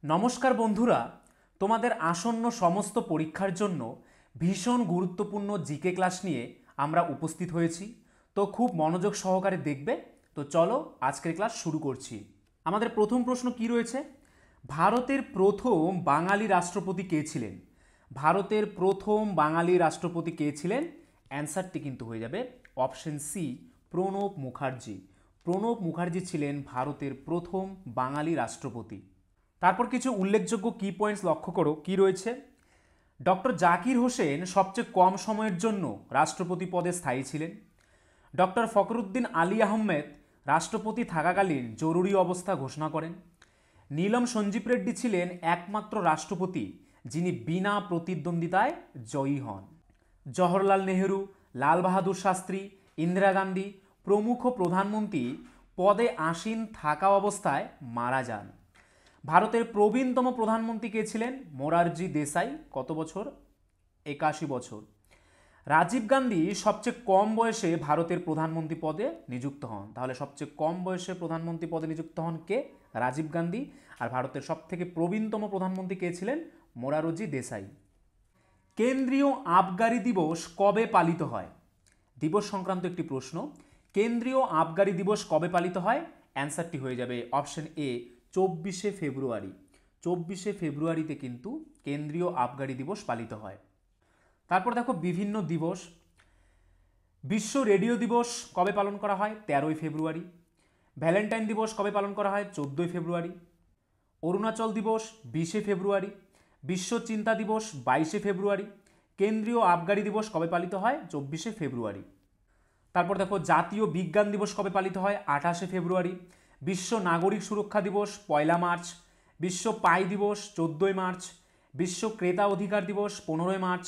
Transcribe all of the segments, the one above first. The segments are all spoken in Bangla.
নমস্কার বন্ধুরা, তোমাদের আসন্ন সমস্ত পরীক্ষার জন্য ভীষণ গুরুত্বপূর্ণ জিকে ক্লাস নিয়ে আমরা উপস্থিত হয়েছি। তো খুব মনোযোগ সহকারে দেখবে। তো চলো আজকের ক্লাস শুরু করছি। আমাদের প্রথম প্রশ্ন কি রয়েছে? ভারতের প্রথম বাঙালি রাষ্ট্রপতি কে ছিলেন? ভারতের প্রথম বাঙালি রাষ্ট্রপতি কে ছিলেন? অ্যান্সারটি কিন্তু হয়ে যাবে অপশন সি, প্রণব মুখার্জি। প্রণব মুখার্জি ছিলেন ভারতের প্রথম বাঙালি রাষ্ট্রপতি। তারপর কিছু উল্লেখযোগ্য কি পয়েন্টস লক্ষ্য করো কি রয়েছে। ডক্টর জাকির হোসেন সবচেয়ে কম সময়ের জন্য রাষ্ট্রপতি পদে স্থায়ী ছিলেন। ডক্টর ফখরুদ্দিন আলী আহমেদ রাষ্ট্রপতি থাকাকালীন জরুরি অবস্থা ঘোষণা করেন। নীলম সঞ্জীব রেড্ডি ছিলেন একমাত্র রাষ্ট্রপতি যিনি বিনা প্রতিদ্বন্দ্বিতায় জয়ী হন। জওহরলাল নেহেরু, লাল বাহাদুর শাস্ত্রী, ইন্দিরা গান্ধী প্রমুখ প্রধানমন্ত্রী পদে আসীন থাকা অবস্থায় মারা যান। ভারতের প্রবীণতম প্রধানমন্ত্রী কে ছিলেন? মোরারজি দেশাই। কত বছর? 81 বছর। রাজীব গান্ধী সবচেয়ে কম বয়সে ভারতের প্রধানমন্ত্রী পদে নিযুক্ত হন। তাহলে সবচেয়ে কম বয়সে প্রধানমন্ত্রী পদে নিযুক্ত হন কে? রাজীব গান্ধী। আর ভারতের সবথেকে প্রবীণতম প্রধানমন্ত্রী কে ছিলেন? মোরারজি দেশাই। কেন্দ্রীয় আবগারি দিবস কবে পালিত হয়? দিবস সংক্রান্ত একটি প্রশ্ন। কেন্দ্রীয় আবগারি দিবস কবে পালিত হয়? অ্যান্সারটি হয়ে যাবে অপশন এ, 24শে ফেব্রুয়ারি। 24শে ফেব্রুয়ারিতে কিন্তু কেন্দ্রীয় আবগারি দিবস পালিত হয়। তারপর দেখো বিভিন্ন দিবস। বিশ্ব রেডিও দিবস কবে পালন করা হয়? 13ই ফেব্রুয়ারি। ভ্যালেন্টাইন দিবস কবে পালন করা হয়? 14ই ফেব্রুয়ারি। অরুণাচল দিবস 20শে ফেব্রুয়ারি। বিশ্ব চিন্তা দিবস 22শে ফেব্রুয়ারি। কেন্দ্রীয় আবগারি দিবস কবে পালিত হয়? 24শে ফেব্রুয়ারি। তারপর দেখো জাতীয় বিজ্ঞান দিবস কবে পালিত হয়? 28শে ফেব্রুয়ারি। বিশ্ব নাগরিক সুরক্ষা দিবস 1 মার্চ। বিশ্ব পাই দিবস 14ই মার্চ। বিশ্ব ক্রেতা অধিকার দিবস 15ই মার্চ।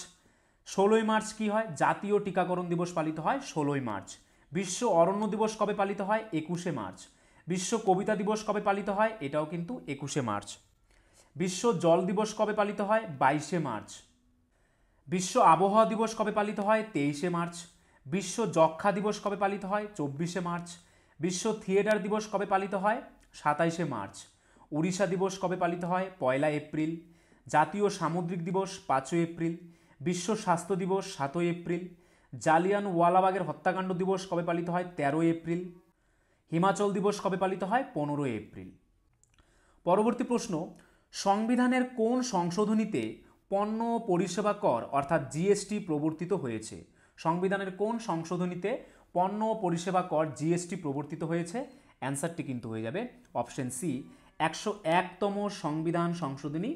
16ই মার্চ কি হয়? জাতীয় টিকাকরণ দিবস পালিত হয় 16ই মার্চ। বিশ্ব অরণ্য দিবস কবে পালিত হয়? 21শে মার্চ। বিশ্ব কবিতা দিবস কবে পালিত হয়? এটাও কিন্তু 21শে মার্চ। বিশ্ব জল দিবস কবে পালিত হয়? 22শে মার্চ। বিশ্ব আবহাওয়া দিবস কবে পালিত হয়? 23শে মার্চ। বিশ্ব যক্ষ্মা দিবস কবে পালিত হয়? 24শে মার্চ। বিশ্ব থিয়েটার দিবস কবে পালিত হয়? 27শে মার্চ। উড়িষ্যা দিবস কবে পালিত হয়? 1 এপ্রিল। জাতীয় সামুদ্রিক দিবস 5 এপ্রিল। বিশ্ব স্বাস্থ্য দিবস 7 এপ্রিল। জালিয়ানওয়ালাবাগের হত্যাকাণ্ড দিবস কবে পালিত হয়? 13 এপ্রিল। হিমাচল দিবস কবে পালিত হয়? 15 এপ্রিল। পরবর্তী প্রশ্ন, সংবিধানের কোন সংশোধনীতে পণ্য ও পরিষেবা কর অর্থাৎ জিএসটি প্রবর্তিত হয়েছে? সংবিধানের কোন সংশোধনীতে পণ্য ও পরিষেবা কর জিএসটি প্রবর্তিত হয়েছে? অ্যান্সারটি কিন্তু হয়ে যাবে অপশন সি, 101তম সংবিধান সংশোধনী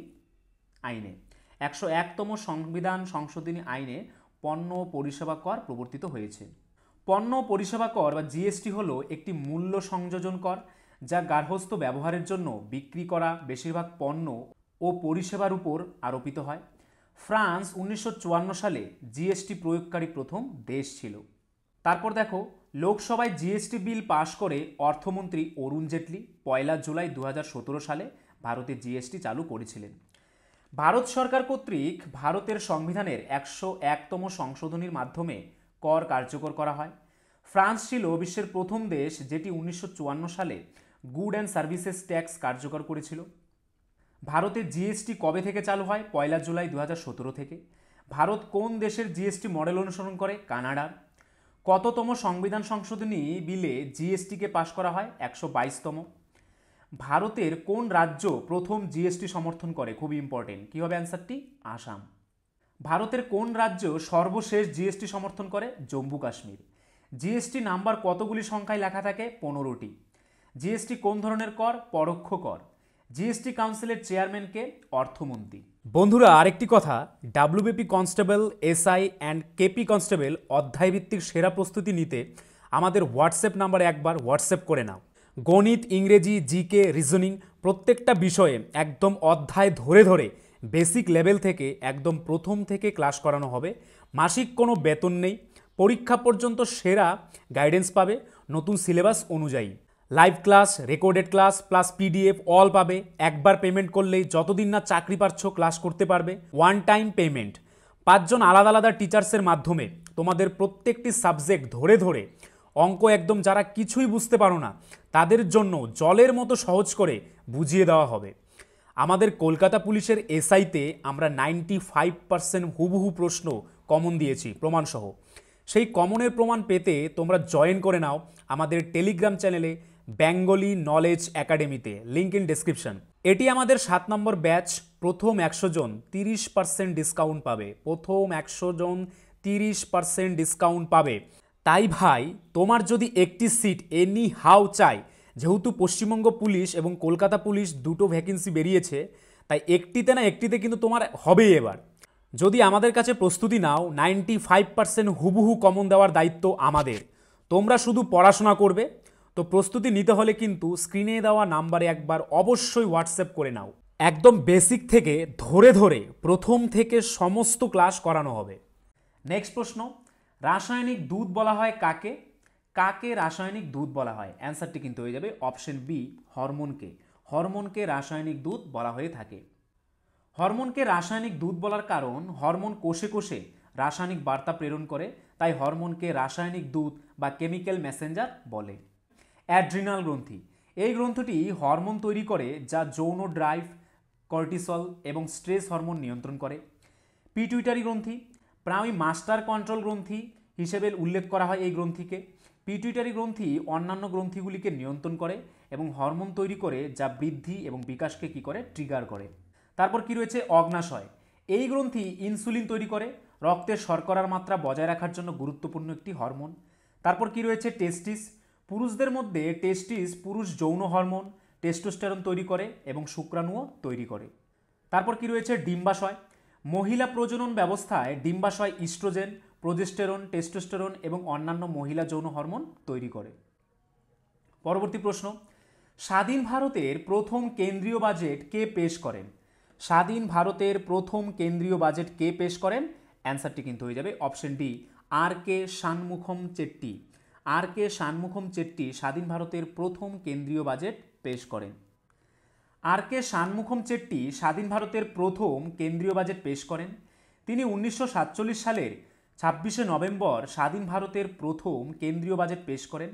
আইনে। 101তম সংবিধান সংশোধনী আইনে পণ্য ও পরিষেবা কর প্রবর্তিত হয়েছে। পণ্য ও পরিষেবা কর বা জিএসটি হলো একটি মূল্য সংযোজন কর যা গার্হস্থ্য ব্যবহারের জন্য বিক্রি করা বেশিরভাগ পণ্য ও পরিষেবার উপর আরোপিত হয়। ফ্রান্স 1954 সালে জিএসটি প্রয়োগকারী প্রথম দেশ ছিল। তারপর দেখো, লোকসভায় জিএসটি বিল পাশ করে অর্থমন্ত্রী অরুণ জেটলি 1 জুলাই 2017 সালে ভারতে জিএসটি চালু করেছিলেন। ভারত সরকার কর্তৃক ভারতের সংবিধানের 101তম সংশোধনীর মাধ্যমে কর কার্যকর করা হয়। ফ্রান্স ছিল বিশ্বের প্রথম দেশ যেটি 1954 সালে গুড অ্যান্ড সার্ভিসেস ট্যাক্স কার্যকর করেছিল। ভারতে জিএসটি কবে থেকে চালু হয়? 1 জুলাই 2017 থেকে। ভারত কোন দেশের জিএসটি মডেল অনুসরণ করে? কানাডার। কততম সংবিধান সংশোধনী বিলে জিএসটিকে পাশ করা হয়? 122তম। ভারতের কোন রাজ্য প্রথম জিএসটি সমর্থন করে? খুব ইম্পর্টেন্ট, কী হবে অ্যান্সারটি? আসাম। ভারতের কোন রাজ্য সর্বশেষ জিএসটি সমর্থন করে? জম্মু কাশ্মীর। জিএসটি নাম্বার কতগুলি সংখ্যায় লেখা থাকে? 15টি। জিএসটি কোন ধরনের কর? পরোক্ষ কর। জিএসটি কাউন্সিলের চেয়ারম্যানকে? অর্থমন্ত্রী। বন্ধুরা, আরেকটি কথা, WBP constable, SI and KP constable অধ্যায়ভিত্তিক সেরা প্রস্তুতি নিতে আমাদের হোয়াটসঅ্যাপ নাম্বারে একবার হোয়াটসঅ্যাপ করে নাও। গণিত, ইংরেজি, জিকে, রিজনিং প্রত্যেকটা বিষয়ে একদম অধ্যায় ধরে ধরে বেসিক লেভেল থেকে একদম প্রথম থেকে ক্লাস করানো হবে। মাসিক কোনো বেতন নেই। পরীক্ষা পর্যন্ত সেরা গাইডেন্স পাবে নতুন সিলেবাস অনুযায়ী। Live class, recorded class plus PDF all পাবে। একবার পেমেন্ট করলেই যতদিন না চাকরি পাচ্ছ ক্লাস করতে পারবে। One time payment. 5 জন আলাদা আলাদা টিচার্সের মাধ্যমে তোমাদের প্রত্যেকটি সাবজেক্ট ধরে ধরে অঙ্ক একদম যারা কিছুই বুঝতে পারো না তাদের জন্য জলের মতো সহজ করে বুঝিয়ে দেওয়া হবে। আমাদের কলকাতা পুলিশের এসআইতে আমরা 95% হুবহু প্রশ্ন কমন দিয়েছি প্রমাণসহ। সেই কমনের প্রমাণ পেতে তোমরা জয়েন করে নাও আমাদের টেলিগ্রাম চ্যানেলে বেঙ্গলি নলেজ একাডেমিতে, লিঙ্ক ইন ডেসক্রিপশন। এটি আমাদের 7 নম্বর ব্যাচ। প্রথম 100 জন 30% ডিসকাউন্ট পাবে। প্রথম 100 জন 30% ডিসকাউন্ট পাবে। তাই ভাই, তোমার যদি একটি সিট এনি হাউ চাই, যেহেতু পশ্চিমবঙ্গ পুলিশ এবং কলকাতা পুলিশ দুটো ভ্যাকেন্সি বেরিয়েছে, তাই একটিতে না একটিতে কিন্তু তোমার হবেই এবার। যদি আমাদের কাছে প্রস্তুতি নাও, 95% হুবহু কমন দেওয়ার দায়িত্ব আমাদের। তোমরা শুধু পড়াশোনা করবে। তো প্রস্তুতি নিতে হলে কিন্তু স্ক্রিনে দেওয়া নাম্বারে একবার অবশ্যই হোয়াটসঅ্যাপ করে নাও। একদম বেসিক থেকে ধরে ধরে প্রথম থেকে সমস্ত ক্লাস করানো হবে। নেক্সট প্রশ্ন, রাসায়নিক দুধ বলা হয় কাকে? কাকে রাসায়নিক দুধ বলা হয়? অ্যান্সারটি কিন্তু হয়ে যাবে অপশন বি, হরমোনকে। হরমোনকে রাসায়নিক দুধ বলা হয়ে থাকে। হরমোনকে রাসায়নিক দুধ বলার কারণ, হরমোন কোষে কোষে রাসায়নিক বার্তা প্রেরণ করে, তাই হরমোনকে রাসায়নিক দুধ বা কেমিক্যাল মেসেঞ্জার বলে। অ্যাড্রিনাল গ্রন্থি, এই গ্রন্থটি হরমোন তৈরি করে যা যৌন ড্রাইভ, কর্টিসল এবং স্ট্রেস হরমোন নিয়ন্ত্রণ করে। পিটুইটারি গ্রন্থি, প্রায়ই মাস্টার কন্ট্রোল গ্রন্থি হিসেবে উল্লেখ করা হয় এই গ্রন্থিকে। পিটুইটারি গ্রন্থি অন্যান্য গ্রন্থিগুলিকে নিয়ন্ত্রণ করে এবং হরমোন তৈরি করে যা বৃদ্ধি এবং বিকাশকে কী করে, ট্রিগার করে। তারপর কি রয়েছে, অগ্নাশয়, এই গ্রন্থি ইনসুলিন তৈরি করে, রক্তের শর্করার মাত্রা বজায় রাখার জন্য গুরুত্বপূর্ণ একটি হরমোন। তারপর কি রয়েছে, টেস্টিস, পুরুষদের মধ্যে টেস্টিস পুরুষ যৌন হরমোন টেস্টোস্টেরন তৈরি করে এবং শুক্রাণুও তৈরি করে। তারপর কি রয়েছে, ডিম্বাশয়, মহিলা প্রজনন ব্যবস্থায় ডিম্বাশয় ইস্ট্রোজেন, প্রোজেস্টেরন, টেস্টোস্টেরন এবং অন্যান্য মহিলা যৌন হরমোন তৈরি করে। পরবর্তী প্রশ্ন, স্বাধীন ভারতের প্রথম কেন্দ্রীয় বাজেট কে পেশ করেন? স্বাধীন ভারতের প্রথম কেন্দ্রীয় বাজেট কে পেশ করেন? অ্যান্সারটি কিন্তু হয়ে যাবে অপশন ডি, আর কে শানমুখম চেট্টি। আর কে শানমুখম চেট্টি স্বাধীন ভারতের প্রথম কেন্দ্রীয় বাজেট পেশ করেন। আর কে শানমুখম চেট্টি স্বাধীন ভারতের প্রথম কেন্দ্রীয় বাজেট পেশ করেন। তিনি 1947 সালের 26শে নভেম্বর স্বাধীন ভারতের প্রথম কেন্দ্রীয় বাজেট পেশ করেন।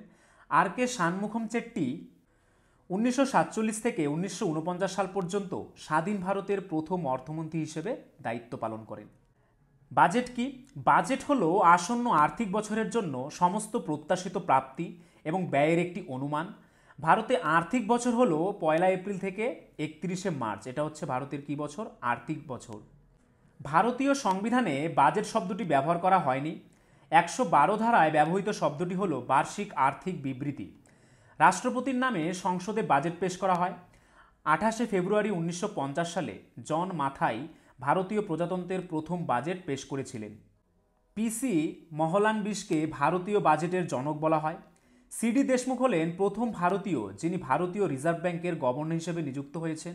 আর কে শানমুখম চেট্টি 1947 থেকে 1949 সাল পর্যন্ত স্বাধীন ভারতের প্রথম অর্থমন্ত্রী হিসেবে দায়িত্ব পালন করেন। বাজেট কি? বাজেট হলো আসন্ন আর্থিক বছরের জন্য সমস্ত প্রত্যাশিত প্রাপ্তি এবং ব্যয়ের একটি অনুমান। ভারতে আর্থিক বছর হলো 1 এপ্রিল থেকে 31শে মার্চ। এটা হচ্ছে ভারতের কি বছর? আর্থিক বছর। ভারতীয় সংবিধানে বাজেট শব্দটি ব্যবহার করা হয়নি। 112 ধারায় ব্যবহৃত শব্দটি হলো বার্ষিক আর্থিক বিবৃতি। রাষ্ট্রপতির নামে সংসদে বাজেট পেশ করা হয়। 28শে ফেব্রুয়ারি 1950 সালে জন মাথাই ভারতীয় প্রজাতন্ত্রের প্রথম বাজেট পেশ করেছিলেন। পিসি মহলানবিশকে ভারতীয় বাজেটের জনক বলা হয়। সিডি দেশমুখ হলেন প্রথম ভারতীয় যিনি ভারতীয় রিজার্ভ ব্যাংকের গভর্নর হিসেবে নিযুক্ত হয়েছেন।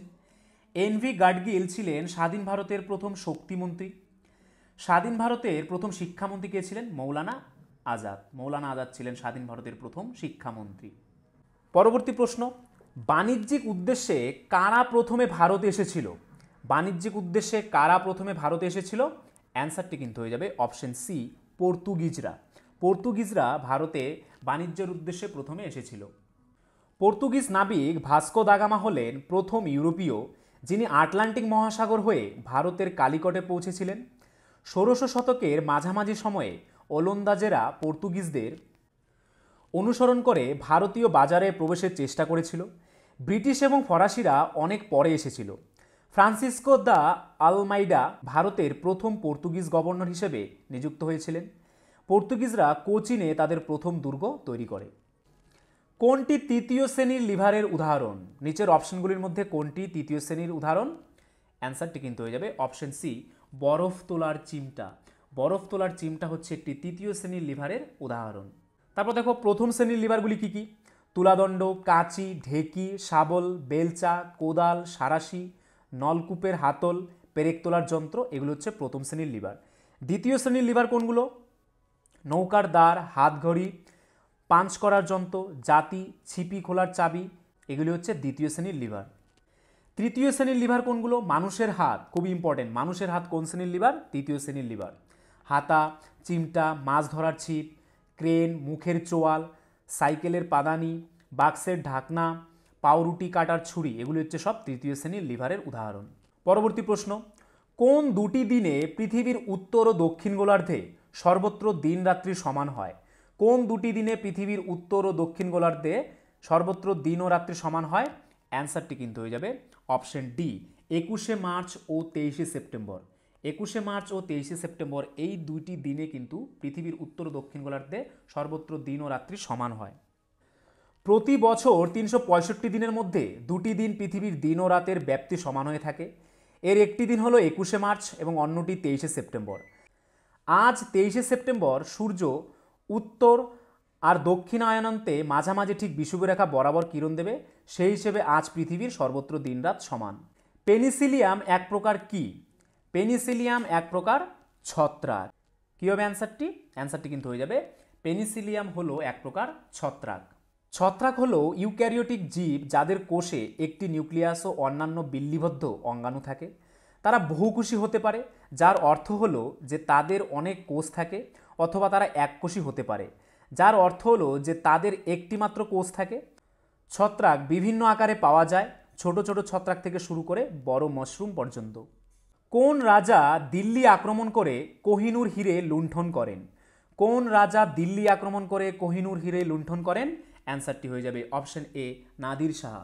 এনভি গাডগিল ছিলেন স্বাধীন ভারতের প্রথম শক্তিমন্ত্রী। স্বাধীন ভারতের প্রথম শিক্ষামন্ত্রী কে ছিলেন? মৌলানা আজাদ। মৌলানা আজাদ ছিলেন স্বাধীন ভারতের প্রথম শিক্ষামন্ত্রী। পরবর্তী প্রশ্ন, বাণিজ্যিক উদ্দেশ্যে কারা প্রথমে ভারতে এসেছিল? বাণিজ্যিক উদ্দেশ্যে কারা প্রথমে ভারতে এসেছিল? অ্যান্সারটি কিন্তু হয়ে যাবে অপশন সি, পর্তুগিজরা। পর্তুগিজরা ভারতে বাণিজ্যের উদ্দেশ্যে প্রথমে এসেছিল। পর্তুগিজ নাবিক ভাস্কো দা গামা হলেন প্রথম ইউরোপীয় যিনি আটলান্টিক মহাসাগর হয়ে ভারতের কালিকটে পৌঁছেছিলেন। 1600 শতকের মাঝামাঝি সময়ে ওলন্দাজেরা পর্তুগিজদের অনুসরণ করে ভারতীয় বাজারে প্রবেশের চেষ্টা করেছিল। ব্রিটিশ এবং ফরাসিরা অনেক পরে এসেছিল। ফ্রান্সিসকো দা আলমাইডা ভারতের প্রথম পর্তুগিজ গভর্নর হিসেবে নিযুক্ত হয়েছিলেন। পর্তুগিজরা কোচিনে তাদের প্রথম দুর্গ তৈরি করে। কোনটি তৃতীয় শ্রেণীর লিভারের উদাহরণ? নিচের অপশনগুলির মধ্যে কোনটি তৃতীয় শ্রেণীর উদাহরণ? অ্যান্সারটি কিন্তু হয়ে যাবে অপশন সি, বরফ তোলার চিমটা। বরফ তোলার চিমটা হচ্ছে একটি তৃতীয় শ্রেণীর লিভারের উদাহরণ। তারপর দেখো প্রথম শ্রেণীর লিভারগুলি কি কি? তুলাদণ্ড, কাঁচি, ঢেকি, শাবল, বেলচা, কোদাল, সারাশি, নলকূপের হাতল, পেরেক তোলার যন্ত্র, এগুলো হচ্ছে প্রথম শ্রেণীর লিভার। দ্বিতীয় শ্রেণীর লিভার কোনগুলো? নৌকার দ্বার, হাতঘড়ি, পাঞ্চ করার যন্ত্র, জাতি, ছিপি খোলার চাবি, এগুলি হচ্ছে দ্বিতীয় শ্রেণীর লিভার। তৃতীয় শ্রেণীর লিভার কোনগুলো? মানুষের হাত, খুব ইম্পর্টেন্ট। মানুষের হাত কোন শ্রেণীর লিভার? তৃতীয় শ্রেণীর লিভার। হাতা, চিমটা, মাছ ধরার ছিপ, ক্রেন, মুখের চোয়াল, সাইকেলের পাদানি, বাক্সের ঢাকনা, পাউরুটি কাটার ছুরি, এগুলি হচ্ছে সব তৃতীয় শ্রেণীর লিভারের উদাহরণ। পরবর্তী প্রশ্ন, কোন দুটি দিনে পৃথিবীর উত্তর ও দক্ষিণ গোলার্ধে সর্বত্র দিন রাত্রি সমান হয়? কোন দুটি দিনে পৃথিবীর উত্তর ও দক্ষিণ গোলার্ধে সর্বত্র দিন ও রাত্রি সমান হয়? অ্যান্সারটি কিন্তু হয়ে যাবে অপশন ডি, 21শে মার্চ ও 23শে সেপ্টেম্বর। 21শে মার্চ ও 23শে সেপ্টেম্বর এই দুইটি দিনে কিন্তু পৃথিবীর উত্তর ও দক্ষিণ গোলার্ধে সর্বত্র দিন ও রাত্রি সমান হয়। প্রতি বছর 365 দিনের মধ্যে দুটি দিন পৃথিবীর দিন ও রাতের ব্যাপ্তি সমান হয়ে থাকে। এর একটি দিন হলো 21শে মার্চ এবং অন্যটি 23শে সেপ্টেম্বর। আজ 23শে সেপ্টেম্বর সূর্য উত্তর আর দক্ষিণায়নান্তে মাঝামাঝি ঠিক বিষুবরেখা বরাবর কিরণ দেবে, সেই হিসেবে আজ পৃথিবীর সর্বত্র দিনরাত সমান। পেনিসিলিয়াম এক প্রকার কি? পেনিসিলিয়াম এক প্রকার ছত্রাক। কী হবে অ্যান্সারটি? অ্যান্সারটি কিন্তু হয়ে যাবে পেনিসিলিয়াম হলো এক প্রকার ছত্রাক। ছত্রাক হলো ইউক্যারিওটিক জীব যাদের কোষে একটি নিউক্লিয়াস ও অন্যান্য বিল্লিবদ্ধ অঙ্গাণু থাকে। তারা বহুকোষী হতে পারে, যার অর্থ হলো যে তাদের অনেক কোষ থাকে, অথবা তারা এককোষী হতে পারে, যার অর্থ হলো যে তাদের একটি মাত্র কোষ থাকে। ছত্রাক বিভিন্ন আকারে পাওয়া যায়, ছোট ছোট ছত্রাক থেকে শুরু করে বড় মাশরুম পর্যন্ত। কোন রাজা দিল্লি আক্রমণ করে কোহিনূর হিরে লুণ্ঠন করেন? কোন রাজা দিল্লি আক্রমণ করে কোহিনূর হিরে লুণ্ঠন করেন? অ্যান্সারটি হয়ে যাবে অপশন এ, নাদির শাহ।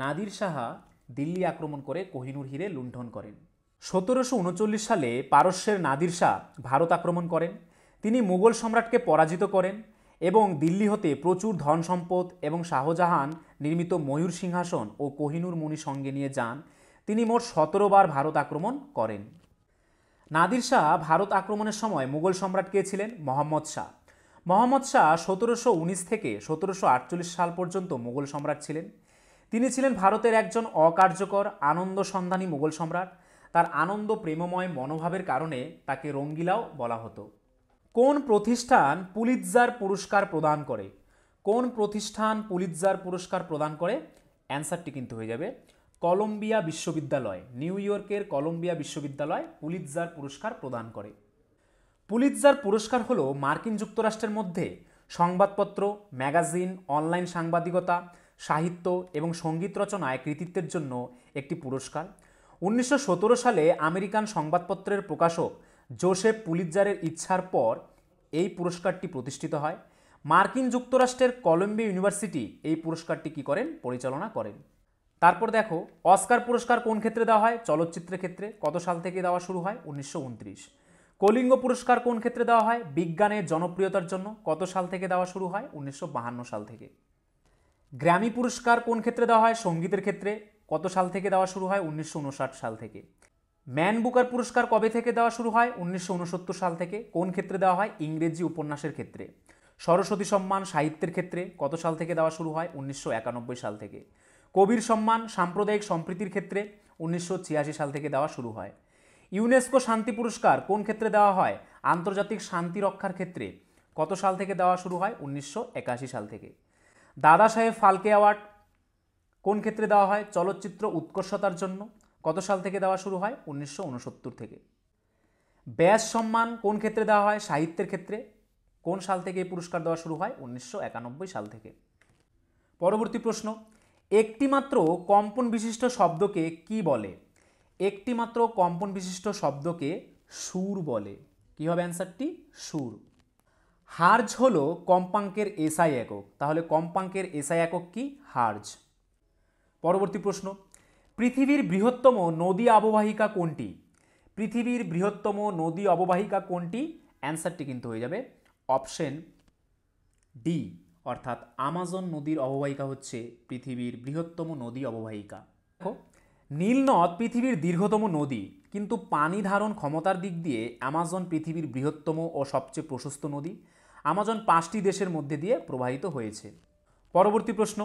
নাদির শাহ দিল্লি আক্রমণ করে কোহিনূর হিরে লুণ্ঠন করেন। 1739 সালে পারস্যের নাদির শাহ ভারত আক্রমণ করেন। তিনি মুঘল সম্রাটকে পরাজিত করেন এবং দিল্লি হতে প্রচুর ধন সম্পদ এবং শাহজাহান নির্মিত ময়ূর সিংহাসন ও কোহিনূর মণি সঙ্গে নিয়ে যান। তিনি মোট 17 বার ভারত আক্রমণ করেন। নাদির শাহ ভারত আক্রমণের সময় মুঘল সম্রাট কে ছিলেন? মোহাম্মদ শাহ। মোহাম্মদ শাহ 1719 থেকে 1748 সাল পর্যন্ত মুঘল সম্রাট ছিলেন। তিনি ছিলেন ভারতের একজন অকার্যকর আনন্দ সন্ধানী মুঘল সম্রাট। তার আনন্দ প্রেমময় মনোভাবের কারণে তাকে রঙ্গিলাও বলা হতো। কোন প্রতিষ্ঠান পুলিৎজার পুরস্কার প্রদান করে? কোন প্রতিষ্ঠান পুলিৎজার পুরস্কার প্রদান করে? অ্যান্সারটি কিন্তু হয়ে যাবে কলম্বিয়া বিশ্ববিদ্যালয়। নিউ ইয়র্কের কলম্বিয়া বিশ্ববিদ্যালয় পুলিৎজার পুরস্কার প্রদান করে। পুলিৎজার পুরস্কার হলো মার্কিন যুক্তরাষ্ট্রের মধ্যে সংবাদপত্র, ম্যাগাজিন, অনলাইন সাংবাদিকতা, সাহিত্য এবং সঙ্গীত রচনায় কৃতিত্বের জন্য একটি পুরস্কার। 1917 সালে আমেরিকান সংবাদপত্রের প্রকাশক জোসেফ পুলিৎজারের ইচ্ছার পর এই পুরস্কারটি প্রতিষ্ঠিত হয়। মার্কিন যুক্তরাষ্ট্রের কলম্বিয়া ইউনিভার্সিটি এই পুরস্কারটি কী করেন? পরিচালনা করেন। তারপর দেখো, অস্কার পুরস্কার কোন ক্ষেত্রে দেওয়া হয়? চলচ্চিত্রের ক্ষেত্রে। কত সাল থেকে দেওয়া শুরু হয়? 1929। কলিঙ্গ পুরস্কার কোন ক্ষেত্রে দেওয়া হয়? বিজ্ঞানের জনপ্রিয়তার জন্য। কত সাল থেকে দেওয়া শুরু হয়? 1952 সাল থেকে। গ্র্যামি পুরস্কার কোন ক্ষেত্রে দেওয়া হয়? সঙ্গীতের ক্ষেত্রে। কত সাল থেকে দেওয়া শুরু হয়? 1959 সাল থেকে। ম্যান বুকার পুরস্কার কবে থেকে দেওয়া শুরু হয়? 1969 সাল থেকে। কোন ক্ষেত্রে দেওয়া হয়? ইংরেজি উপন্যাসের ক্ষেত্রে। সরস্বতী সম্মান সাহিত্যের ক্ষেত্রে কত সাল থেকে দেওয়া শুরু হয়? 1991 সাল থেকে। কবির সম্মান সাম্প্রদায়িক সম্প্রীতির ক্ষেত্রে 1986 সাল থেকে দেওয়া শুরু হয়। ইউনেস্কো শান্তি পুরস্কার কোন ক্ষেত্রে দেওয়া হয়? আন্তর্জাতিক শান্তি রক্ষার ক্ষেত্রে। কত সাল থেকে দেওয়া শুরু হয়? 1981 সাল থেকে। দাদা সাহেব ফালকে অ্যাওয়ার্ড কোন ক্ষেত্রে দেওয়া হয়? চলচ্চিত্র উৎকর্ষতার জন্য। কত সাল থেকে দেওয়া শুরু হয়? 1969 থেকে। ব্যাস সম্মান কোন ক্ষেত্রে দেওয়া হয়? সাহিত্যের ক্ষেত্রে। কোন সাল থেকে এই পুরস্কার দেওয়া শুরু হয়? 1991 সাল থেকে। পরবর্তী প্রশ্ন, একটিমাত্র কম্পন বিশিষ্ট শব্দকে কি বলে? একটিমাত্র কম্পন বিশিষ্ট শব্দকে সুর বলে। কি হবে অ্যান্সারটি? সুর। হার্জ হলো কম্পাঙ্কের এসআই একক। তাহলে কম্পাঙ্কের এসআই একক কি? হার্জ। পরবর্তী প্রশ্ন, পৃথিবীর বৃহত্তম নদী অববাহিকা কোনটি? পৃথিবীর বৃহত্তম নদী অববাহিকা কোনটি? অ্যান্সারটি কিন্তু হয়ে যাবে অপশন ডি, অর্থাৎ আমাজন নদীর অববাহিকা হচ্ছে পৃথিবীর বৃহত্তম নদী অববাহিকা। দেখো, নীলনদ পৃথিবীর দীর্ঘতম নদী, কিন্তু পানি ধারণ ক্ষমতার দিক দিয়ে আমাজন পৃথিবীর বৃহত্তম ও সবচেয়ে প্রশস্ত নদী। আমাজন 5টি দেশের মধ্যে দিয়ে প্রবাহিত হয়েছে। পরবর্তী প্রশ্ন,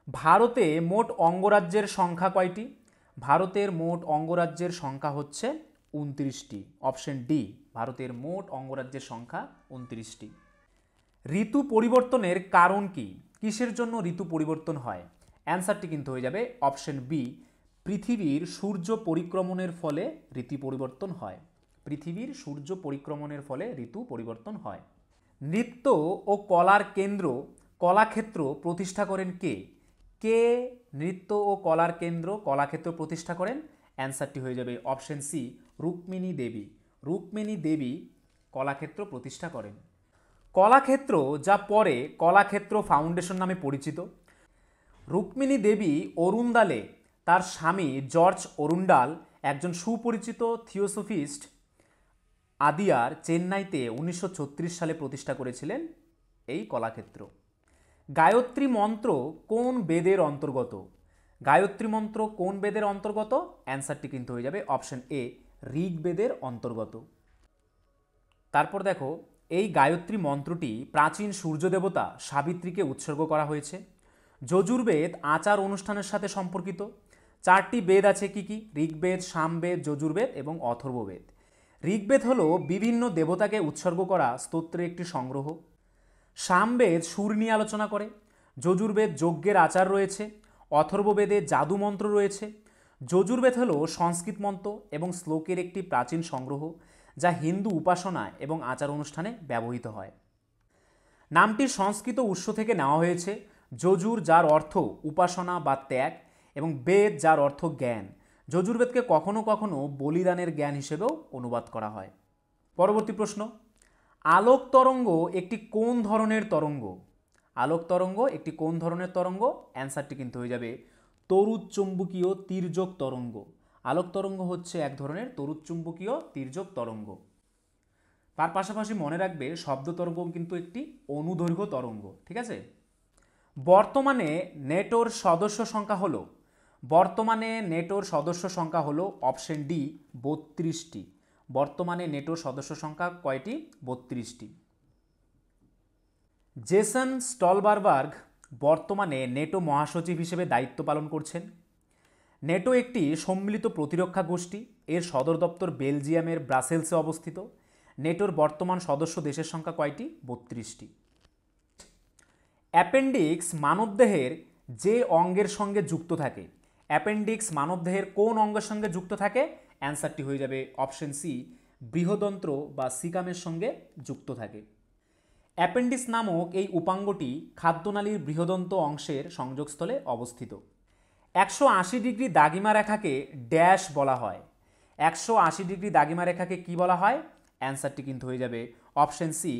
ভারতে মোট অঙ্গরাজ্যের সংখ্যা কয়টি? ভারতের মোট অঙ্গরাজ্যের সংখ্যা হচ্ছে 29টি। অপশন ডি, ভারতের মোট অঙ্গরাজ্যের সংখ্যা 29টি। ঋতু পরিবর্তনের কারণ কি? কিসের জন্য ঋতু পরিবর্তন হয়? অ্যান্সারটি কিন্তু হয়ে যাবে অপশন বি, পৃথিবীর সূর্য পরিক্রমণের ফলে ঋতু পরিবর্তন হয়। পৃথিবীর সূর্য পরিক্রমণের ফলে ঋতু পরিবর্তন হয়। নৃত্য ও কলার কেন্দ্র কলাক্ষেত্র প্রতিষ্ঠা করেন কে? কে নৃত্য ও কলার কেন্দ্র কলাক্ষেত্র প্রতিষ্ঠা করেন? অ্যান্সারটি হয়ে যাবে অপশন সি, রুক্মিণী দেবী। রুক্মিণী দেবী কলাক্ষেত্র প্রতিষ্ঠা করেন। কলাক্ষেত্র, যা পরে কলাক্ষেত্র ফাউন্ডেশন নামে পরিচিত, রুক্মিণী দেবী অরুন্দালে তার স্বামী জর্জ অরুন্ডাল, একজন সুপরিচিত থিওসফিস্ট, আদিয়ার চেন্নাইতে 1936 সালে প্রতিষ্ঠা করেছিলেন এই কলাক্ষেত্র। গায়ত্রী মন্ত্র কোন বেদের অন্তর্গত? গায়ত্রী মন্ত্র কোন বেদের অন্তর্গত? অ্যান্সারটি কিন্তু হয়ে যাবে অপশন এ, ঋগ্বেদের অন্তর্গত। তারপর দেখো, এই গায়ত্রী মন্ত্রটি প্রাচীন সূর্য দেবতা সাবিত্রীকে উৎসর্গ করা হয়েছে। যজুর্বেদ আচার অনুষ্ঠানের সাথে সম্পর্কিত। 4টি বেদ আছে কি কি? ঋগ্বেদ, সামবেদ, যজুর্বেদ এবং অথর্ববেদ। ঋগ্বেদ হলো বিভিন্ন দেবতাকে উৎসর্গ করা স্তোত্রের একটি সংগ্রহ। সামবেদ সুর নিয়ে আলোচনা করে। যজুর্বেদ যজ্ঞের আচার রয়েছে। অথর্ববেদে জাদু মন্ত্র রয়েছে। যজুর্বেদ হলো সংস্কৃত মন্ত্র এবং শ্লোকের একটি প্রাচীন সংগ্রহ, যা হিন্দু উপাসনা এবং আচার অনুষ্ঠানে ব্যবহৃত হয়। নামটি সংস্কৃত উৎস থেকে নেওয়া হয়েছে। যজুর, যার অর্থ উপাসনা বা ত্যাগ, এবং বেদ, যার অর্থ জ্ঞান। যজুর্বেদকে কখনো কখনো বলিদানের জ্ঞান হিসেবেও অনুবাদ করা হয়। পরবর্তী প্রশ্ন, আলোক তরঙ্গ একটি কোন ধরনের তরঙ্গ? আলোক তরঙ্গ একটি কোন ধরনের তরঙ্গ? অ্যান্সারটি কিন্তু হয়ে যাবে তড়ুৎচুম্বকীয় তির্যক তরঙ্গ। আলোক তরঙ্গ হচ্ছে এক ধরনের তড়ুৎচুম্বকীয় তির্যক তরঙ্গ। তার পাশাপাশি মনে রাখবে শব্দ তরঙ্গ কিন্তু একটি অনুদৈর্ঘ্য তরঙ্গ, ঠিক আছে? বর্তমানে নেটোর সদস্য সংখ্যা হলো, বর্তমানে নেটোর সদস্য সংখ্যা হলো অপশন ডি, 32টি। বর্তমানে নেটোর সদস্য সংখ্যা কয়টি? 32টি। জেসন স্টলবারবার্গ বর্তমানে নেটো মহাসচিব হিসেবে দায়িত্ব পালন করছেন। নেটো একটি সম্মিলিত প্রতিরক্ষা গোষ্ঠী। এর সদর দপ্তর বেলজিয়ামের ব্রাসেলসে অবস্থিত। নেটোর বর্তমান সদস্য দেশের সংখ্যা কয়টি? 32টি। অ্যাপেন্ডিক্স মানবদেহের যে অঙ্গের সঙ্গে যুক্ত থাকে? অ্যাপেন্ডিক্স মানবদেহের কোন অঙ্গের সঙ্গে যুক্ত থাকে? অ্যান্সারটি হয়ে যাবে অপশন সি, বৃহদন্ত্র বা সিকামের সঙ্গে যুক্ত থাকে। অ্যাপেন্ডিক্স নামক এই উপাঙ্গটি খাদ্যনালীর বৃহদন্ত অংশের সংযোগস্থলে অবস্থিত। 180 ডিগ্রি দাগিমা রেখাকে ড্যাশ বলা হয়। 180 ডিগ্রি দাগিমা রেখাকে কি বলা হয়? অ্যান্সারটি কিন্তু হয়ে যাবে অপশন সি,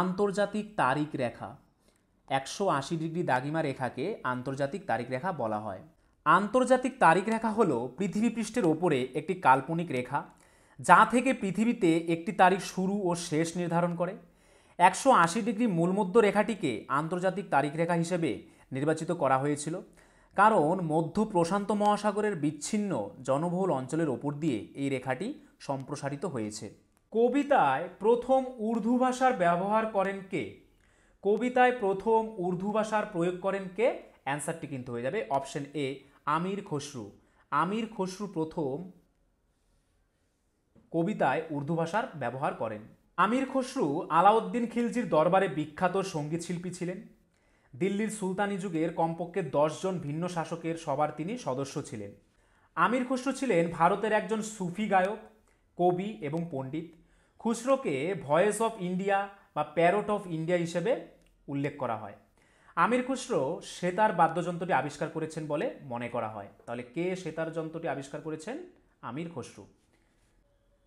আন্তর্জাতিক তারিখ রেখা। 180 ডিগ্রি দাগিমা রেখাকে আন্তর্জাতিক তারিখ রেখা বলা হয়। আন্তর্জাতিক তারিখ রেখা হলো পৃথিবী পৃষ্ঠের ওপরে একটি কাল্পনিক রেখা, যা থেকে পৃথিবীতে একটি তারিখ শুরু ও শেষ নির্ধারণ করে। 180 ডিগ্রি মূলমধ্য রেখাটিকে আন্তর্জাতিক তারিখ রেখা হিসেবে নির্বাচিত করা হয়েছিল, কারণ মধ্য প্রশান্ত মহাসাগরের বিচ্ছিন্ন জনবহুল অঞ্চলের ওপর দিয়ে এই রেখাটি সম্প্রসারিত হয়েছে। কবিতায় প্রথম উর্দু ভাষার ব্যবহার করেন কে? কবিতায় প্রথম উর্দু ভাষার প্রয়োগ করেন কে? অ্যান্সারটি কিন্তু হয়ে যাবে অপশন এ, আমির খসরু। আমির খসরু প্রথম কবিতায় উর্দু ভাষার ব্যবহার করেন। আমির খসরু আলাউদ্দিন খিলজির দরবারে বিখ্যাত সঙ্গীত শিল্পী ছিলেন। দিল্লির সুলতানি যুগের কমপক্ষে 10 জন ভিন্ন শাসকের সবার তিনি সদস্য ছিলেন। আমির খসরু ছিলেন ভারতের একজন সুফি গায়ক, কবি এবং পণ্ডিত। খুসরোকে ভয়েস অফ ইন্ডিয়া বা প্যারট অফ ইন্ডিয়া হিসেবে উল্লেখ করা হয়। আমির খুসরো সেতার বাদ্যযন্ত্রটি আবিষ্কার করেছেন বলে মনে করা হয়। তাহলে কে সেতার যন্ত্রটি আবিষ্কার করেছেন? আমির খসরু।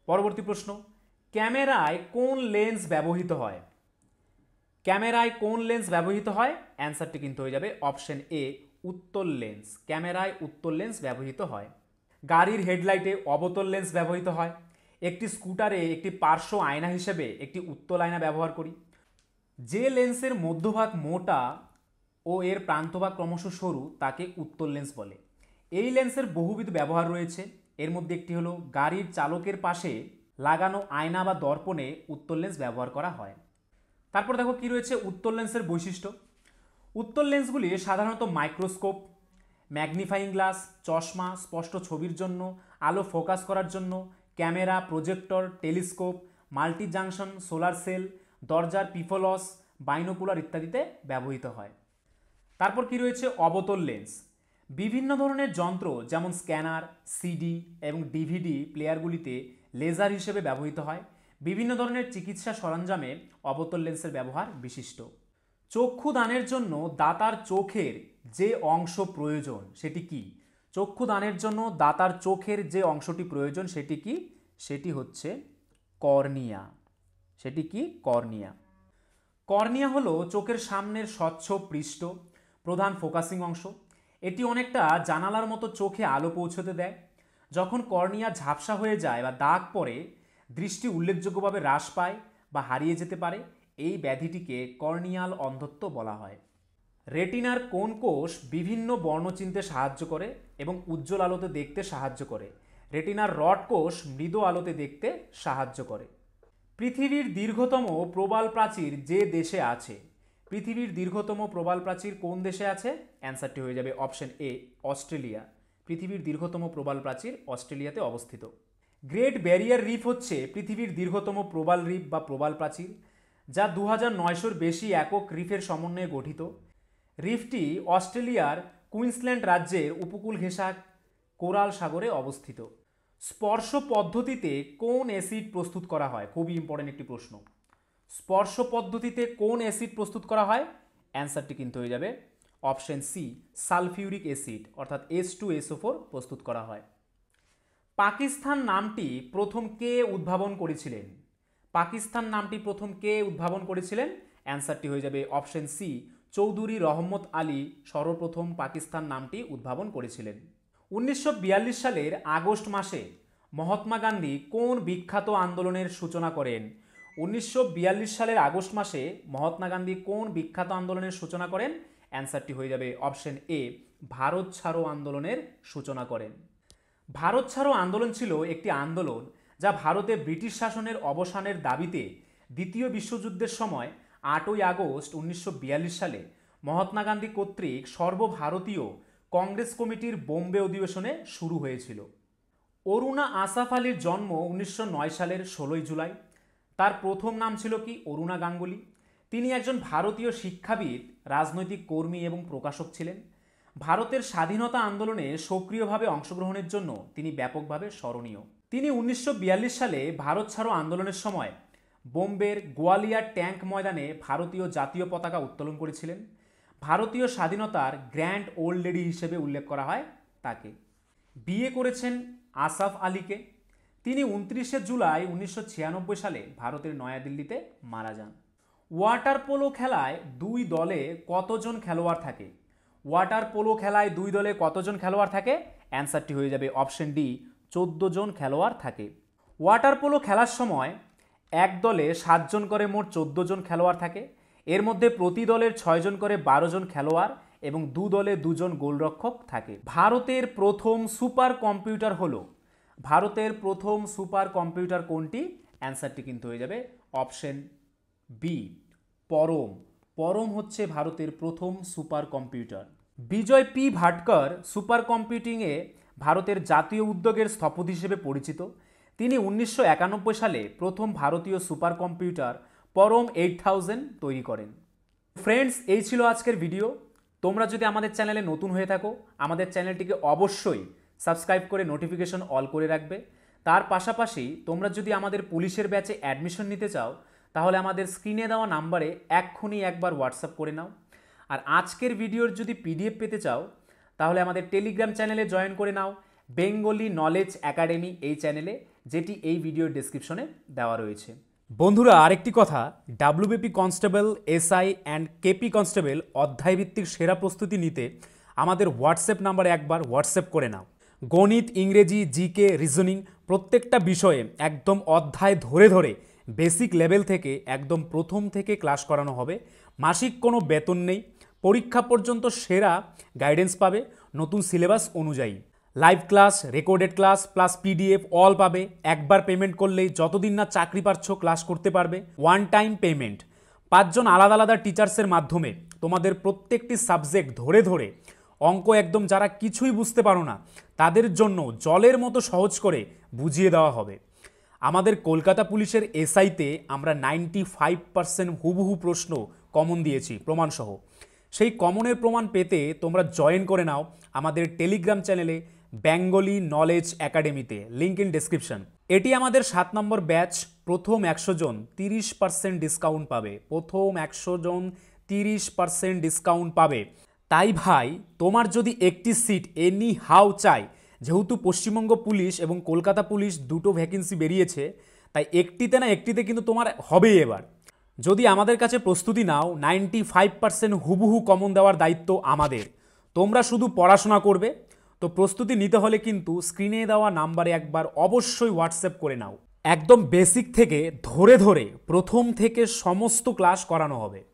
পরবর্তী প্রশ্ন, ক্যামেরায় কোন লেন্স ব্যবহৃত হয়? ক্যামেরায় কোন লেন্স ব্যবহৃত হয়? অ্যান্সারটি কিন্তু হয়ে যাবে অপশন এ, উত্তল লেন্স। ক্যামেরায় উত্তল লেন্স ব্যবহৃত হয়। গাড়ির হেডলাইটে অবতল লেন্স ব্যবহৃত হয়। একটি স্কুটারে একটি পার্শ্ব আয়না হিসেবে একটি উত্তল আয়না ব্যবহার করি। যে লেন্সের মধ্যভাগ মোটা ও এর প্রান্তভাগ ক্রমশ সরু তাকে উত্তল লেন্স বলে। এই লেন্সের বহুবিধ ব্যবহার রয়েছে। এর মধ্যে একটি হলো গাড়ির চালকের পাশে লাগানো আয়না বা দর্পণে উত্তল লেন্স ব্যবহার করা হয়। তারপর দেখো কি রয়েছে উত্তল লেন্সের বৈশিষ্ট্য। উত্তল লেন্সগুলি সাধারণত মাইক্রোস্কোপ, ম্যাগনিফাইং গ্লাস, চশমা, স্পষ্ট ছবির জন্য, আলো ফোকাস করার জন্য, camera, projector, telescope, multi junction, solar cell, দরজার পিফলস, বাইনোকুলার ইত্যাদিতে ব্যবহৃত হয়। তারপর কি রয়েছে অবতল লেন্স। বিভিন্ন ধরনের যন্ত্র যেমন স্ক্যানার, সিডি এবং ডিভিডি প্লেয়ারগুলিতে লেজার হিসেবে ব্যবহৃত হয়। বিভিন্ন ধরনের চিকিৎসা সরঞ্জামে অবতল লেন্সের ব্যবহার বিশিষ্ট। চক্ষুদানের জন্য দাতার চোখের যে অংশ প্রয়োজন সেটি কি? চক্ষুদানের জন্য দাতার চোখের যে অংশটি প্রয়োজন সেটি কি? সেটি হচ্ছে কর্নিয়া। সেটি কি? কর্নিয়া। কর্নিয়া হলো চোখের সামনের স্বচ্ছ পৃষ্ঠ, প্রধান ফোকাসিং অংশ। এটি অনেকটা জানালার মতো চোখে আলো পৌঁছতে দেয়। যখন কর্নিয়া ঝাপসা হয়ে যায় বা দাগ পড়ে, দৃষ্টি উল্লেখযোগ্যভাবে হ্রাস পায় বা হারিয়ে যেতে পারে। এই ব্যাধিটিকে কর্নিয়াল অন্ধত্ব বলা হয়। রেটিনার কোন কোষ বিভিন্ন বর্ণ চিনতে সাহায্য করে এবং উজ্জ্বল আলোতে দেখতে সাহায্য করে? রেটিনার রড কোষ মৃদু আলোতে দেখতে সাহায্য করে। পৃথিবীর দীর্ঘতম প্রবাল প্রাচীর যে দেশে আছে? পৃথিবীর দীর্ঘতম প্রবাল প্রাচীর কোন দেশে আছে? অ্যান্সারটি হয়ে যাবে অপশন এ, অস্ট্রেলিয়া। পৃথিবীর দীর্ঘতম প্রবাল প্রাচীর অস্ট্রেলিয়াতে অবস্থিত। গ্রেট ব্যারিয়ার রিফ হচ্ছে পৃথিবীর দীর্ঘতম প্রবাল রিফ বা প্রবাল প্রাচীর, যা 2900-র বেশি একক রিফের সমন্বয়ে গঠিত। রিফটি অস্ট্রেলিয়ার কুইন্সল্যান্ড রাজ্যের উপকূল ঘেঁষা কোরাল সাগরে অবস্থিত। স্পর্শ পদ্ধতিতে কোন অ্যাসিড প্রস্তুত করা হয়? খুবই ইম্পর্টেন্ট একটি প্রশ্ন। স্পর্শ পদ্ধতিতে কোন অ্যাসিড প্রস্তুত করা হয়? অ্যান্সারটি কিন্তু হয়ে যাবে অপশন সি, সালফিউরিক অ্যাসিড অর্থাৎ H2SO4 প্রস্তুত করা হয়। পাকিস্তান নামটি প্রথম কে উদ্ভাবন করেছিলেন? পাকিস্তান নামটি প্রথম কে উদ্ভাবন করেছিলেন? অ্যান্সারটি হয়ে যাবে অপশন সি, চৌধুরী রহমত আলী সর্বপ্রথম পাকিস্তান নামটি উদ্ভাবন করেছিলেন। 1942 সালের আগস্ট মাসে মহাত্মা গান্ধী কোন বিখ্যাত আন্দোলনের সূচনা করেন? 1942 সালের আগস্ট মাসে মহাত্মা গান্ধী কোন বিখ্যাত আন্দোলনের সূচনা করেন? অ্যান্সারটি হয়ে যাবে অপশন এ, ভারত ছাড়ো আন্দোলনের সূচনা করেন। ভারত ছাড়ো আন্দোলন ছিল একটি আন্দোলন যা ভারতে ব্রিটিশ শাসনের অবসানের দাবিতে দ্বিতীয় বিশ্বযুদ্ধের সময় 8ই আগস্ট 1942 সালে মহাত্মা গান্ধী কর্তৃক সর্বভারতীয় কংগ্রেস কমিটির বোম্বে অধিবেশনে শুরু হয়েছিল। অরুণা আসাফ আলীর জন্ম 1909 সালের 16ই জুলাই। তার প্রথম নাম ছিল কি? অরুণা গাঙ্গুলি। তিনি একজন ভারতীয় শিক্ষাবিদ, রাজনৈতিক কর্মী এবং প্রকাশক ছিলেন। ভারতের স্বাধীনতা আন্দোলনে সক্রিয়ভাবে অংশগ্রহণের জন্য তিনি ব্যাপকভাবে স্মরণীয়। তিনি 1942 সালে ভারত ছাড়ো আন্দোলনের সময় বোম্বের গোয়ালিয়র ট্যাঙ্ক ময়দানে ভারতীয় জাতীয় পতাকা উত্তোলন করেছিলেন। ভারতীয় স্বাধীনতার গ্র্যান্ড ওল্ড লেডি হিসেবে উল্লেখ করা হয় তাকে। বিয়ে করেছেন আসাফ আলীকে। তিনি 29শে জুলাই 1996 সালে ভারতের নয়াদিল্লিতে মারা যান। ওয়াটার পোলো খেলায় দুই দলে কতজন খেলোয়াড় থাকে? ওয়াটার পোলো খেলায় দুই দলে কতজন খেলোয়াড় থাকে? অ্যান্সারটি হয়ে যাবে অপশন ডি, 14 জন খেলোয়াড় থাকে। ওয়াটার পোলো খেলার সময় এক দলে 7 জন করে মোট 14 জন খেলোয়াড় থাকে। এর মধ্যে প্রতি দলের 6 জন করে 12 জন খেলোয়াড় এবং দু দলে 2 জন গোলরক্ষক থাকে। ভারতের প্রথম সুপার কম্পিউটার হলো? ভারতের প্রথম সুপার কম্পিউটার কোনটি? অ্যান্সারটি কিন্তু হয়ে যাবে অপশন বি, পরম। পরম হচ্ছে ভারতের প্রথম সুপার কম্পিউটার। বিজয় পি ভাটকর সুপার কম্পিউটিংয়ে ভারতের জাতীয় উদ্যোগের স্থপতি হিসেবে পরিচিত। তিনি 1991 সালে প্রথম ভারতীয় সুপার কম্পিউটার পরম 8000 তৈরি করেন। ফ্রেন্ডস, এই ছিল আজকের ভিডিও। তোমরা যদি আমাদের চ্যানেলে নতুন হয়ে থাকো, আমাদের চ্যানেলটিকে অবশ্যই সাবস্ক্রাইব করে নোটিফিকেশন অল করে রাখবে। তার পাশাপাশি তোমরা যদি আমাদের পুলিশের ব্যাচে অ্যাডমিশন নিতে চাও, তাহলে আমাদের স্ক্রিনে দেওয়া নাম্বারে এক্ষুনি একবার হোয়াটসঅ্যাপ করে নাও। আর আজকের ভিডিওর যদি পিডিএফ পেতে চাও, তাহলে আমাদের টেলিগ্রাম চ্যানেলে জয়েন করে নাও, বেঙ্গলি নলেজ একাডেমি এই চ্যানেলে, যেটি এই ভিডিওর ডেসক্রিপশনে দেওয়া রয়েছে। বন্ধুরা, আরেকটি কথা, WBP constable, SI and KP constable অধ্যায়ভিত্তিক সেরা প্রস্তুতি নিতে আমাদের হোয়াটসঅ্যাপ নাম্বারে একবার হোয়াটসঅ্যাপ করে নাও। গণিত, ইংরেজি, জিকে, রিজনিং প্রত্যেকটা বিষয়ে একদম অধ্যায় ধরে ধরে বেসিক লেভেল থেকে একদম প্রথম থেকে ক্লাস করানো হবে। মাসিক কোনো বেতন নেই। পরীক্ষা পর্যন্ত সেরা গাইডেন্স পাবে নতুন সিলেবাস অনুযায়ী। Live class, recorded class plus PDF all পাবে। একবার পেমেন্ট করলেই যতদিন না চাকরি পাচ্ছ ক্লাস করতে পারবে। One time payment. 5 জন আলাদা আলাদা টিচার্সের মাধ্যমে তোমাদের প্রত্যেকটি সাবজেক্ট ধরে ধরে অঙ্ক একদম যারা কিছুই বুঝতে পারো না তাদের জন্য জলের মতো সহজ করে বুঝিয়ে দেওয়া হবে। আমাদের কলকাতা পুলিশের এসআইতে আমরা 95% হুবহু প্রশ্ন কমন দিয়েছি প্রমাণসহ। সেই কমনের প্রমাণ পেতে তোমরা জয়েন করে নাও আমাদের টেলিগ্রাম চ্যানেলে বেঙ্গলি নলেজ একাডেমিতে, লিঙ্ক ইন ডেসক্রিপশন। এটি আমাদের 7 নম্বর ব্যাচ। প্রথম 100 জন 30% ডিসকাউন্ট পাবে। প্রথম 100 জন 30% ডিসকাউন্ট পাবে। তাই ভাই তোমার যদি একটি সিট এনি হাউ চাই, যেহেতু পশ্চিমবঙ্গ পুলিশ এবং কলকাতা পুলিশ দুটো ভ্যাকেন্সি বেরিয়েছে, তাই একটিতে না একটিতে কিন্তু তোমার হবেই এবার। যদি আমাদের কাছে প্রস্তুতি নাও, 95% হুবহু কমন দেওয়ার দায়িত্ব আমাদের, তোমরা শুধু পড়াশোনা করবে। তো প্রস্তুতি নিতে হলে কিন্তু স্ক্রিনে দেওয়া নাম্বারে একবার অবশ্যই হোয়াটসঅ্যাপ করে নাও। একদম বেসিক থেকে ধরে ধরে প্রথম থেকে সমস্ত ক্লাস করানো হবে।